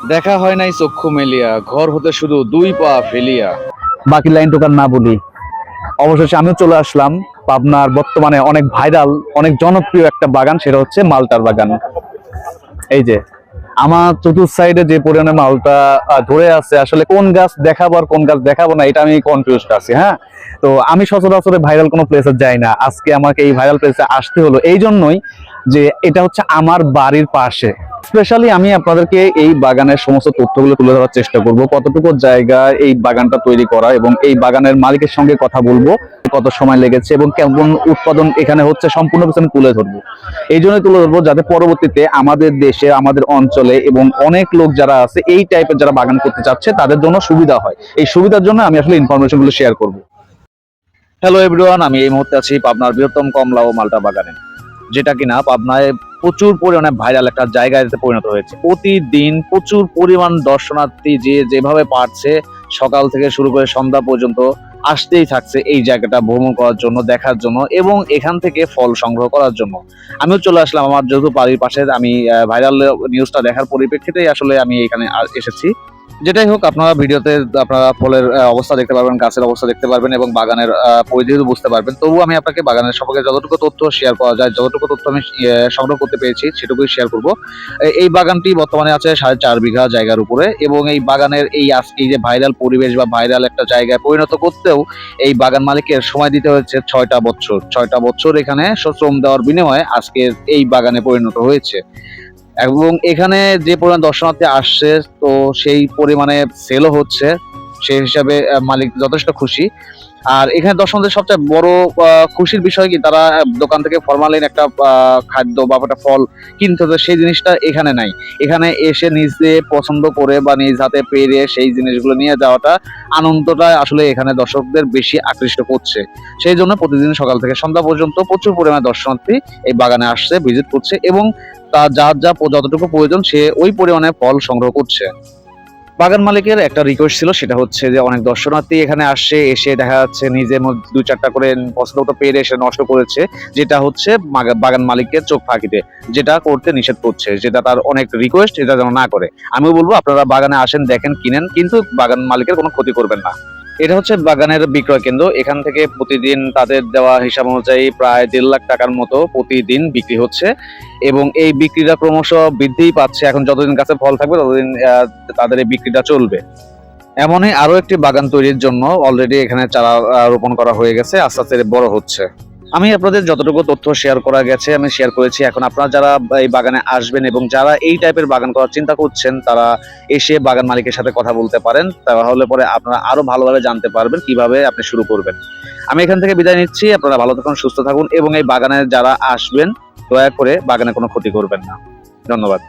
দেখা হয় নাই চক্ষু মেলিয়া, ঘর হতে শুধু দুই পা ফেলিয়া। বাকি লাইন টোকার না বলি। অবশেষে আমিও চলে আসলাম পাবনার বর্তমানে অনেক ভাইরাল, অনেক জনপ্রিয় একটা বাগান, সেটা হচ্ছে মালটার বাগান। এই যে আমার চতুর্থ সাইডে যে পরিমাণে মালটা ধরে আছে, আসলে কোন গাছ দেখাবো আর কোন গাছ দেখাবো না, এটা আমি কনফিউজড আছি। হ্যাঁ, তো আমি সচরাচর ভাইরাল কোনো প্লেসে যাই না, আজকে আমাকে এই ভাইরাল প্লেসে আসতে হলো এই জন্যই যে এটা হচ্ছে আমার বাড়ির পাশে। স্পেশালি আমি আপনাদেরকে এই বাগানের সমস্ত তথ্যগুলো তুলে ধরার চেষ্টা করব, কতটুকু জায়গা এই বাগানটা তৈরি করা, এবং এই বাগানের মালিকের সঙ্গে কথা বলবো, কত সময় লেগেছে এবং কেমন উৎপাদন এখানে হচ্ছে, সম্পূর্ণ কিছু আমি তুলে ধরবো। এই জন্যই তুলে ধরবো যাতে পরবর্তীতে আমাদের দেশে, আমাদের অঞ্চলে এবং অনেক লোক যারা আছে এই টাইপের যারা বাগান করতে চাচ্ছে তাদের জন্য সুবিধা হয়। এই সুবিধার জন্য আমি আসলে ইনফরমেশন গুলো শেয়ার করবো। হ্যালো এভরিওয়ান, আমি এই মুহূর্তে আছি পাবনার বৃহত্তম কমলা ও মালটা বাগানে, যেটা কিনা পাবনায় প্রচুর পরিমাণে ভাইরাল একটা জায়গায় পরিণত হয়েছে। প্রতিদিন প্রচুর পরিমাণ দর্শনার্থী যে যেভাবে পারছে সকাল থেকে শুরু করে সন্ধ্যা পর্যন্ত আসতেই থাকছে এই জায়গাটা ভ্রমণ করার জন্য, দেখার জন্য এবং এখান থেকে ফল সংগ্রহ করার জন্য। আমিও চলে আসলাম, আমার যেহেতু বাড়ির পাশে, আমি ভাইরাল নিউজটা দেখার পরিপ্রেক্ষিতেই আসলে আমি এখানে এসেছি। যেটাই হোক, আপনারা ভিডিওতে আপনারা ফলের অবস্থা দেখতে পারবেন, গাছের অবস্থা দেখতে পারবেন এবং বাগানের পরিধি বুঝতে পারবেন। তবু আমি আপনাকে বাগানের সম্পর্কে যতটুকু তথ্য শেয়ার করা যায়, যতটুকু তথ্য আমি সংগ্রহ করতে পেরেছি সেটুকুই শেয়ার করব। এই বাগানটি বর্তমানে আছে 4.5 বিঘা জায়গার উপরে, এবং এই বাগানের এই যে ভাইরাল পরিবেশ বা ভাইরাল একটা জায়গায় পরিণত করতেও এই বাগান মালিকের সময় দিতে হয়েছে 6টা বছর। 6টা বছর এখানে শ্রম দেওয়ার বিনিময়ে আজকে এই বাগানে পরিণত হয়েছে। এবং এখানে যে পরিমাণ দর্শনার্থী আসছে, তো সেই পরিমাণে সেলও হচ্ছে, সেই হিসাবে মালিক যথেষ্ট খুশি। আর এখানে দর্শকদের সবচেয়ে বড় খুশির বিষয় কি, তারা দোকান থেকে ফরমালিন একটা খাদ্য বা একটা ফল কিনতে হতো, সেই জিনিসটা এখানে নাই। এখানে এসে নিজে পছন্দ করে বা নিজ হাতে পেরে সেই জিনিসগুলো নিয়ে যাওয়াটা, আনন্দটা আসলে এখানে দর্শকদের বেশি আকৃষ্ট করছে। সেই জন্য প্রতিদিন সকাল থেকে সন্ধ্যা পর্যন্ত প্রচুর পরিমাণে দর্শনার্থী এই বাগানে আসছে, ভিজিট করছে এবং তার যতটুকু প্রয়োজন সে ওই পরিমাণে ফল সংগ্রহ করছে। বাগান মালিকের একটা রিকোয়েস্ট ছিল, সেটা হচ্ছে যে অনেক দর্শনার্থী এখানে আসছে, এসে দেখা যাচ্ছে নিজের মধ্যে 2-4টা করে পছন্দ মতো পেরে এসে নষ্ট করেছে, যেটা হচ্ছে বাগান মালিকের চোখ ফাঁকিতে, যেটা করতে নিষেধ করছে, যেটা তার অনেক রিকোয়েস্ট, এটা যেন না করে। আমিও বলবো আপনারা বাগানে আসেন, দেখেন, কিনেন, কিন্তু বাগান মালিকের কোনো ক্ষতি করবেন না। এটা হচ্ছে বাগানের বিক্রয় কেন্দ্র। এখান থেকে প্রতিদিন তাদের দেওয়া হিসাব অনুযায়ী প্রায় 1.5 লাখ টাকার মতো প্রতিদিন বিক্রি হচ্ছে, এবং এই বিক্রিটা ক্রমশ বৃদ্ধিই পাচ্ছে। এখন যতদিন গাছে ফল থাকবে ততদিন তাদের এই বিক্রিটা চলবে। এমনই আরো একটি বাগান তৈরির জন্য অলরেডি এখানে চারা রোপণ করা হয়ে গেছে, আস্তে আস্তে বড় হচ্ছে। আমি আপনাদের যতটুকু তথ্য শেয়ার করা গেছে আমি শেয়ার করেছি। এখন আপনারা যারা এই বাগানে আসবেন এবং যারা এই টাইপের বাগান করার চিন্তা করছেন, তারা এসে বাগান মালিকের সাথে কথা বলতে পারেন, তাহলে পরে আপনারা আরো ভালোভাবে জানতে পারবেন কিভাবে আপনি শুরু করবেন। আমি এখান থেকে বিদায় নিচ্ছি, আপনারা ভালো থাকুন, সুস্থ থাকুন এবং এই বাগানে যারা আসবেন দয়া করে বাগানে কোনো ক্ষতি করবেন না। ধন্যবাদ।